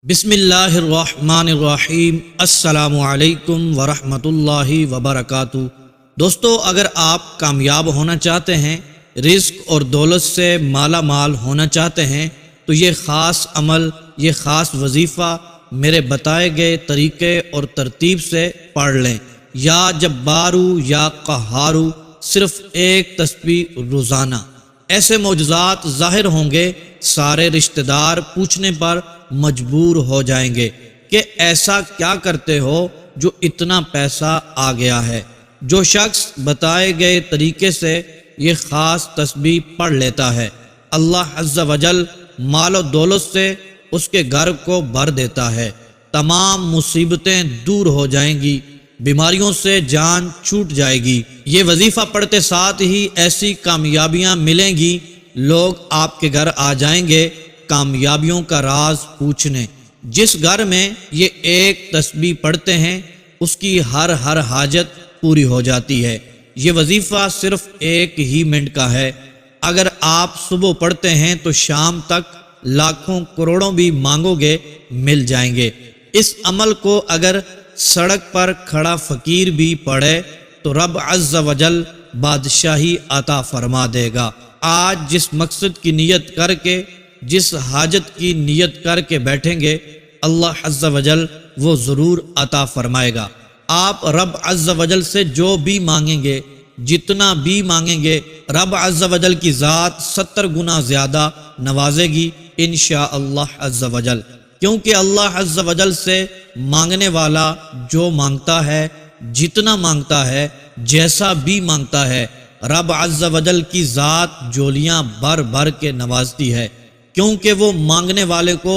بسم اللہ الرحمن الرحیم۔ السلام علیکم ورحمۃ اللہ وبرکاتہ۔ دوستو، اگر آپ کامیاب ہونا چاہتے ہیں، رزق اور دولت سے مالا مال ہونا چاہتے ہیں، تو یہ خاص عمل، یہ خاص وظیفہ میرے بتائے گئے طریقے اور ترتیب سے پڑھ لیں۔ یا جبارو یا قہارو، صرف ایک تسبیح روزانہ۔ ایسے معجزات ظاہر ہوں گے، سارے رشتہ دار پوچھنے پر مجبور ہو جائیں گے کہ ایسا کیا کرتے ہو جو اتنا پیسہ آ گیا ہے۔ جو شخص بتائے گئے طریقے سے یہ خاص تسبیح پڑھ لیتا ہے، اللہ عز و جل مال و دولت سے اس کے گھر کو بھر دیتا ہے، تمام مصیبتیں دور ہو جائیں گی، بیماریوں سے جان چھوٹ جائے گی۔ یہ وظیفہ پڑھتے ساتھ ہی ایسی کامیابیاں ملیں گی، لوگ آپ کے گھر آ جائیں گے کامیابیوں کا راز پوچھنے۔ جس گھر میں یہ ایک تسبیح پڑھتے ہیں اس کی ہر حاجت پوری ہو جاتی ہے۔ یہ وظیفہ صرف 1 ہی منٹ کا ہے۔ اگر آپ صبح پڑھتے ہیں تو شام تک لاکھوں کروڑوں بھی مانگو گے مل جائیں گے۔ اس عمل کو اگر سڑک پر کھڑا فقیر بھی پڑھے تو رب عز و جل بادشاہی عطا فرما دے گا۔ آج جس مقصد کی نیت کر کے، جس حاجت کی نیت کر کے بیٹھیں گے، اللہ عز و جل وہ ضرور عطا فرمائے گا۔ آپ رب عز و جل سے جو بھی مانگیں گے، جتنا بھی مانگیں گے، رب عز و جل کی ذات 70 گنا زیادہ نوازے گی انشاءاللہ عز و جل۔ کیونکہ اللہ عز و جل سے مانگنے والا جو مانگتا ہے، جتنا مانگتا ہے، جیسا بھی مانگتا ہے، رب عز و جل کی ذات جولیاں بھر بھر کے نوازتی ہے، کیونکہ وہ مانگنے والے کو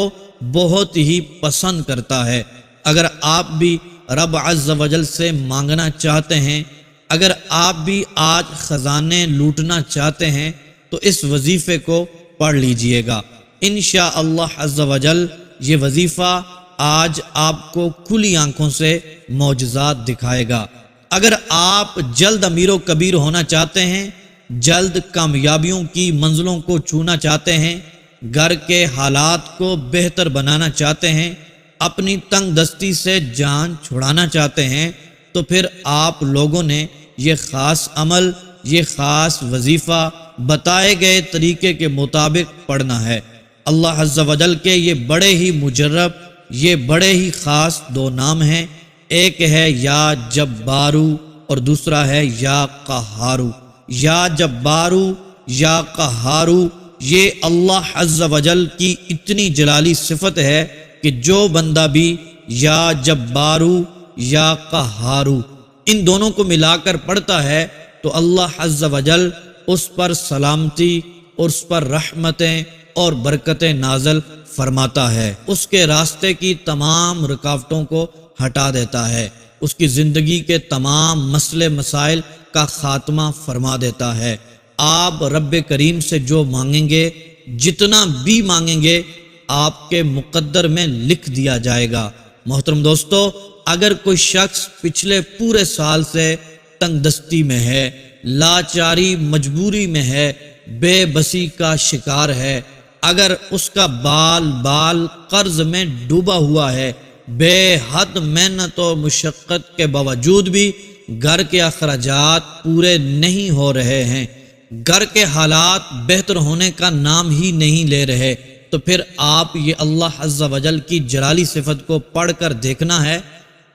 بہت ہی پسند کرتا ہے۔ اگر آپ بھی رب عز و جل سے مانگنا چاہتے ہیں، اگر آپ بھی آج خزانے لوٹنا چاہتے ہیں، تو اس وظیفے کو پڑھ لیجئے گا انشاءاللہ عز و جل۔ یہ وظیفہ آج آپ کو کھلی آنکھوں سے معجزات دکھائے گا۔ اگر آپ جلد امیر و کبیر ہونا چاہتے ہیں، جلد کامیابیوں کی منزلوں کو چھونا چاہتے ہیں، گھر کے حالات کو بہتر بنانا چاہتے ہیں، اپنی تنگ دستی سے جان چھڑانا چاہتے ہیں، تو پھر آپ لوگوں نے یہ خاص عمل، یہ خاص وظیفہ بتائے گئے طریقے کے مطابق پڑھنا ہے۔ اللہ عز و جل کے یہ بڑے ہی مجرب، یہ بڑے ہی خاص 2 نام ہیں، ایک ہے یا جبارو اور دوسرا ہے یا قہارو۔ یا جبارو یا قہارو، یہ اللہ عز و جل کی اتنی جلالی صفت ہے کہ جو بندہ بھی یا جبارو یا قہارو ان دونوں کو ملا کر پڑھتا ہے تو اللہ عز و جل اس پر سلامتی اور اس پر رحمتیں اور برکتیں نازل فرماتا ہے، اس کے راستے کی تمام رکاوٹوں کو ہٹا دیتا ہے، اس کی زندگی کے تمام مسئلے مسائل کا خاتمہ فرما دیتا ہے۔ آپ رب کریم سے جو مانگیں گے، جتنا بھی مانگیں گے، آپ کے مقدر میں لکھ دیا جائے گا۔ محترم دوستو، اگر کوئی شخص پچھلے پورے سال سے تنگ دستی میں ہے، لاچاری مجبوری میں ہے، بے بسی کا شکار ہے، اگر اس کا بال قرض میں ڈوبا ہوا ہے، بے حد محنت و مشقت کے باوجود بھی گھر کے اخراجات پورے نہیں ہو رہے ہیں، گھر کے حالات بہتر ہونے کا نام ہی نہیں لے رہے، تو پھر آپ یہ اللہ عز و جل کی جلالی صفت کو پڑھ کر دیکھنا ہے،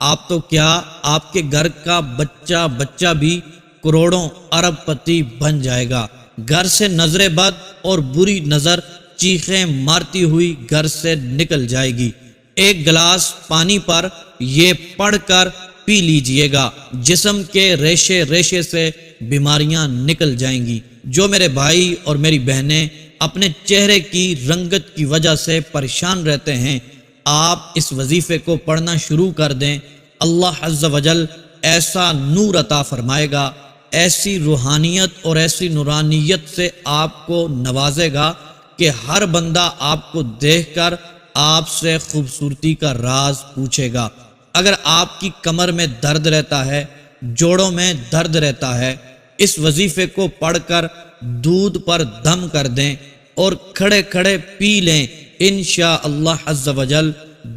آپ تو کیا، آپ کے گھر کا بچہ بھی کروڑوں ارب پتی بن جائے گا۔ گھر سے نظر بد اور بری نظر چیخیں مارتی ہوئی گھر سے نکل جائے گی۔ ایک گلاس پانی پر یہ پڑھ کر پی لیجئے گا، جسم کے ریشے ریشے سے بیماریاں نکل جائیں گی۔ جو میرے بھائی اور میری بہنیں اپنے چہرے کی رنگت کی وجہ سے پریشان رہتے ہیں، آپ اس وظیفے کو پڑھنا شروع کر دیں، اللہ عز و جل ایسا نور عطا فرمائے گا، ایسی روحانیت اور ایسی نورانیت سے آپ کو نوازے گا کہ ہر بندہ آپ کو دیکھ کر آپ سے خوبصورتی کا راز پوچھے گا۔ اگر آپ کی کمر میں درد رہتا ہے، جوڑوں میں درد رہتا ہے، اس وظیفے کو پڑھ کر دودھ پر دم کر دیں اور کھڑے کھڑے پی لیں، انشاءاللہ عز و جل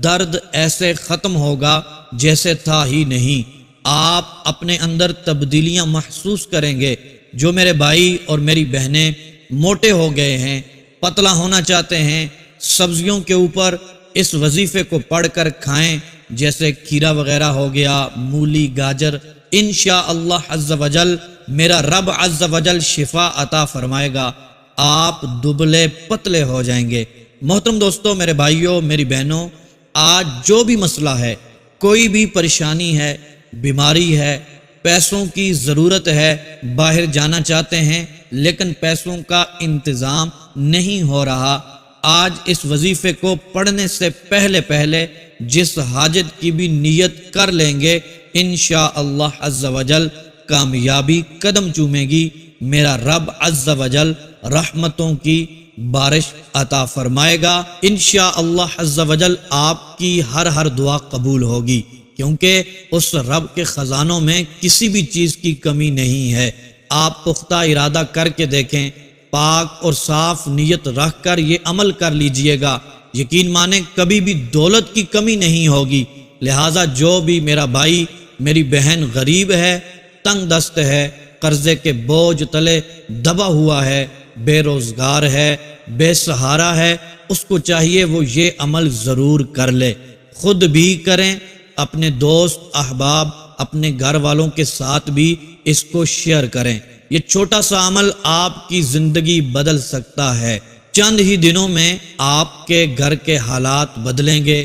درد ایسے ختم ہوگا جیسے تھا ہی نہیں۔ آپ اپنے اندر تبدیلیاں محسوس کریں گے۔ جو میرے بھائی اور میری بہنیں موٹے ہو گئے ہیں، پتلا ہونا چاہتے ہیں، سبزیوں کے اوپر اس وظیفے کو پڑھ کر کھائیں، جیسے کھیرا وغیرہ ہو گیا، مولی، گاجر۔ انشاءاللہ عز و جل میرا رب عز و جل شفا عطا فرمائے گا، آپ دبلے پتلے ہو جائیں گے۔ محترم دوستو، میرے بھائیوں، میری بہنوں، آج جو بھی مسئلہ ہے، کوئی بھی پریشانی ہے، بیماری ہے، پیسوں کی ضرورت ہے، باہر جانا چاہتے ہیں لیکن پیسوں کا انتظام نہیں ہو رہا، آج اس وظیفے کو پڑھنے سے پہلے جس حاجت کی بھی نیت کر لیں گے، انشاءاللہ عز و جل کامیابی قدم چومے گی۔ میرا رب عز و جل رحمتوں کی بارش عطا فرمائے گا۔ انشاءاللہ عز و جل آپ کی ہر دعا قبول ہوگی، کیونکہ اس رب کے خزانوں میں کسی بھی چیز کی کمی نہیں ہے۔ آپ پختہ ارادہ کر کے دیکھیں، پاک اور صاف نیت رکھ کر یہ عمل کر لیجئے گا، یقین مانیں کبھی بھی دولت کی کمی نہیں ہوگی۔ لہٰذا جو بھی میرا بھائی میری بہن غریب ہے، تنگ دست ہے، قرضے کے بوجھ تلے دبا ہوا ہے، بے روزگار ہے، بے سہارا ہے، اس کو چاہیے وہ یہ عمل ضرور کر لے، خود بھی کریں، اپنے دوست احباب، اپنے گھر والوں کے ساتھ بھی اس کو شیئر کریں۔ یہ چھوٹا سا عمل آپ کی زندگی بدل سکتا ہے۔ چند ہی دنوں میں آپ کے گھر کے حالات بدلیں گے،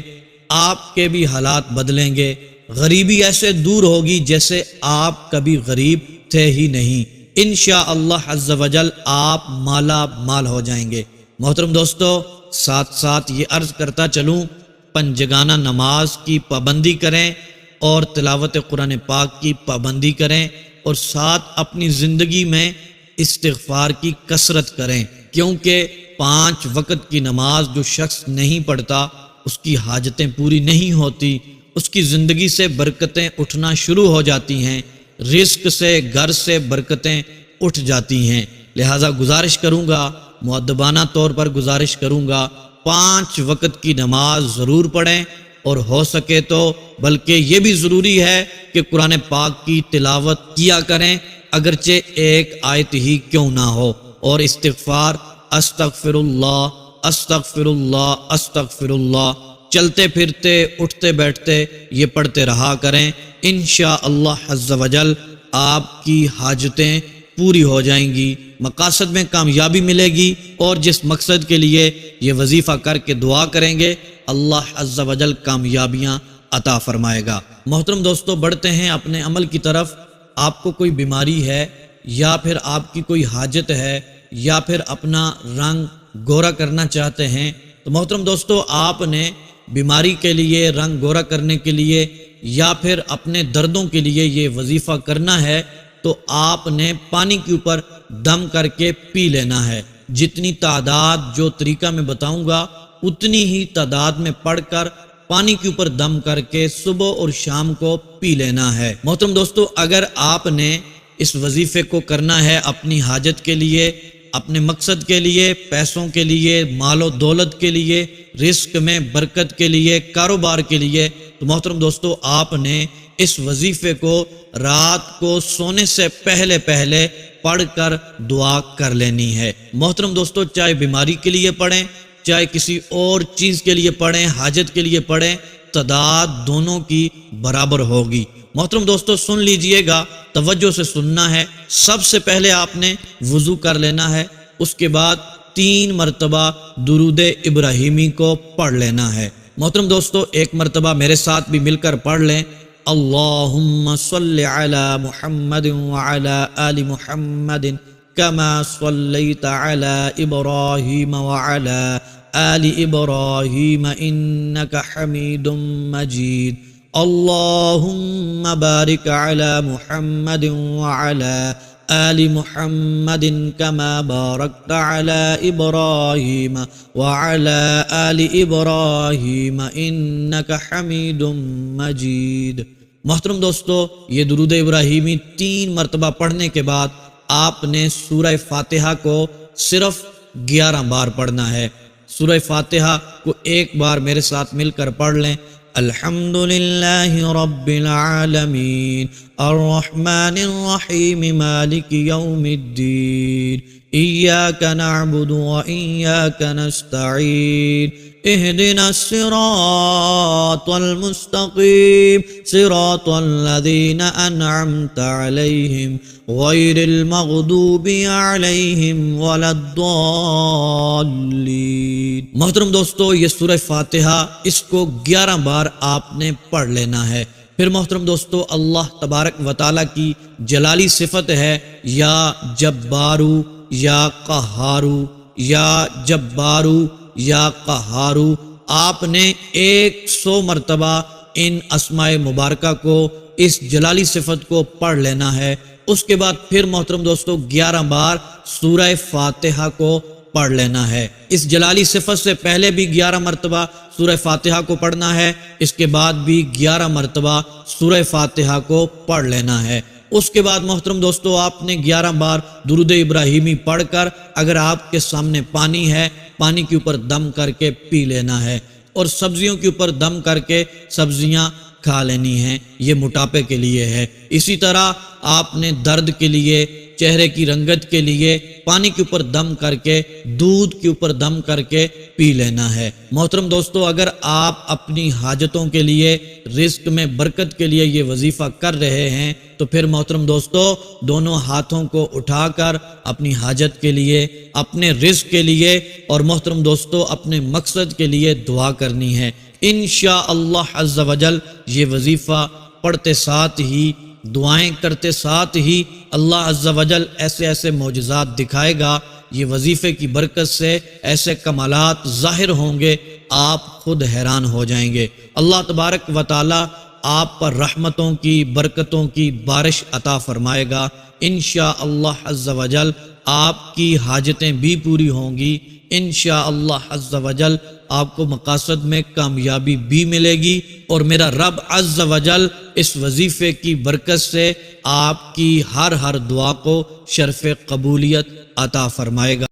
آپ کے بھی حالات بدلیں گے، غریبی ایسے دور ہوگی جیسے آپ کبھی غریب تھے ہی نہیں۔ انشاءاللہ عز و جل آپ مالا مال ہو جائیں گے۔ محترم دوستو، ساتھ یہ عرض کرتا چلوں، پنجگانہ نماز کی پابندی کریں اور تلاوت قرآن پاک کی پابندی کریں، اور ساتھ اپنی زندگی میں استغفار کی کثرت کریں، کیونکہ 5 وقت کی نماز جو شخص نہیں پڑھتا اس کی حاجتیں پوری نہیں ہوتی، اس کی زندگی سے برکتیں اٹھنا شروع ہو جاتی ہیں، رزق سے، گھر سے برکتیں اٹھ جاتی ہیں۔ لہٰذا گزارش کروں گا، مؤدبانہ طور پر گزارش کروں گا، 5 وقت کی نماز ضرور پڑھیں، اور ہو سکے تو بلکہ یہ بھی ضروری ہے کہ قرآن پاک کی تلاوت کیا کریں، اگرچہ ایک آیت ہی کیوں نہ ہو، اور استغفار، استغفر اللہ، استغفر اللہ، استغفر اللہ، چلتے پھرتے، اٹھتے بیٹھتے یہ پڑھتے رہا کریں۔ انشاءاللہ عز و جل آپ کی حاجتیں پوری ہو جائیں گی، مقاصد میں کامیابی ملے گی، اور جس مقصد کے لیے یہ وظیفہ کر کے دعا کریں گے، اللہ عز و جل کامیابیاں عطا فرمائے گا۔ محترم دوستو، بڑھتے ہیں اپنے عمل کی طرف۔ آپ کو کوئی بیماری ہے، یا پھر آپ کی کوئی حاجت ہے، یا پھر اپنا رنگ گورا کرنا چاہتے ہیں، تو محترم دوستو، آپ نے بیماری کے لیے، رنگ گورا کرنے کے لیے، یا پھر اپنے دردوں کے لیے یہ وظیفہ کرنا ہے، تو آپ نے پانی کے اوپر دم کر کے پی لینا ہے۔ جتنی تعداد جو طریقہ میں بتاؤں گا اتنی ہی تعداد میں پڑھ کر پانی کے اوپر دم کر کے صبح اور شام کو پی لینا ہے۔ محترم دوستو، اگر آپ نے اس وظیفے کو کرنا ہے اپنی حاجت کے لیے، اپنے مقصد کے لیے، پیسوں کے لیے، مال و دولت کے لیے، رزق میں برکت کے لیے، کاروبار کے لیے، تو محترم دوستو، آپ نے اس وظیفے کو رات کو سونے سے پہلے پڑھ کر دعا کر لینی ہے۔ محترم دوستو، چاہے بیماری کے لیے پڑھیں، چاہے کسی اور چیز کے لیے پڑھیں، حاجت کے لیے پڑھیں، تعداد دونوں کی برابر ہوگی۔ محترم دوستو، سن لیجئے گا، توجہ سے سننا ہے۔ سب سے پہلے آپ نے وضو کر لینا ہے، اس کے بعد 3 مرتبہ درود ابراہیمی کو پڑھ لینا ہے۔ محترم دوستو، ایک مرتبہ میرے ساتھ بھی مل کر پڑھ لیں۔ اللہم صلی علی محمد وعلی آل محمد کما صلیت علی ابراہیم وعلی آل ابراہیم انک حمید مجید۔ اللہم بارک علی محمد وعلی آل محمد کما بارکت علی ابراہیم وعلی آل ابراہیم انک حمید مجید۔ محترم دوستو، یہ درود ابراہیمی 3 مرتبہ پڑھنے کے بعد آپ نے سورہ فاتحہ کو صرف 11 بار پڑھنا ہے۔ سورہ فاتحہ کو ایک بار میرے ساتھ مل کر پڑھ لیں۔ الحمدللہ رب العالمین الرحمن الرحیم مالک یوم الدین ایاک نعبد و ایاک نستعین اہدنا الصراط المستقیم صراط الذین انعمت علیہم غیر المغضوب علیہم ولا الضالین۔ محترم دوستو، یہ سورہ فاتحہ اس کو 11 بار آپ نے پڑھ لینا ہے۔ پھر محترم دوستو، اللہ تبارک و تعالیٰ کی جلالی صفت ہے یا جبارو یا قہارو یا جبارو یا قہارو، آپ نے 100 مرتبہ ان اسماء مبارکہ کو، اس جلالی صفت کو پڑھ لینا ہے۔ اس کے بعد پھر محترم دوستو 11 بار سورہ فاتحہ کو پڑھ لینا ہے۔ اس جلالی صفت سے پہلے بھی 11 مرتبہ سورہ فاتحہ کو پڑھنا ہے، اس کے بعد بھی 11 مرتبہ سورہ فاتحہ کو پڑھ لینا ہے۔ اس کے بعد محترم دوستو، آپ نے 11 بار درود ابراہیمی پڑھ کر، اگر آپ کے سامنے پانی ہے، پانی کے اوپر دم کر کے پی لینا ہے، اور سبزیوں کے اوپر دم کر کے سبزیاں کھا لینی ہیں، یہ موٹاپے کے لیے ہے۔ اسی طرح آپ نے درد کے لیے، چہرے کی رنگت کے لیے پانی کے اوپر دم کر کے، دودھ کے اوپر دم کر کے پی لینا ہے۔ محترم دوستو، اگر آپ اپنی حاجتوں کے لیے، رزق میں برکت کے لیے یہ وظیفہ کر رہے ہیں تو پھر محترم دوستو دونوں ہاتھوں کو اٹھا کر اپنی حاجت کے لیے، اپنے رزق کے لیے اور محترم دوستو اپنے مقصد کے لیے دعا کرنی ہے۔ انشاءاللہ عز و جل یہ وظیفہ پڑھتے ساتھ ہی، دعائیں کرتے ساتھ ہی اللہ عز و جل ایسے ایسے معجزات دکھائے گا، یہ وظیفے کی برکت سے ایسے کمالات ظاہر ہوں گے، آپ خود حیران ہو جائیں گے۔ اللہ تبارک و تعالی آپ پر رحمتوں کی، برکتوں کی بارش عطا فرمائے گا۔ انشاءاللہ عز و جل آپ کی حاجتیں بھی پوری ہوں گی، انشاءاللہ عز و جل آپ کو مقاصد میں کامیابی بھی ملے گی، اور میرا رب عز و جل اس وظیفے کی برکت سے آپ کی ہر دعا کو شرف قبولیت عطا فرمائے گا۔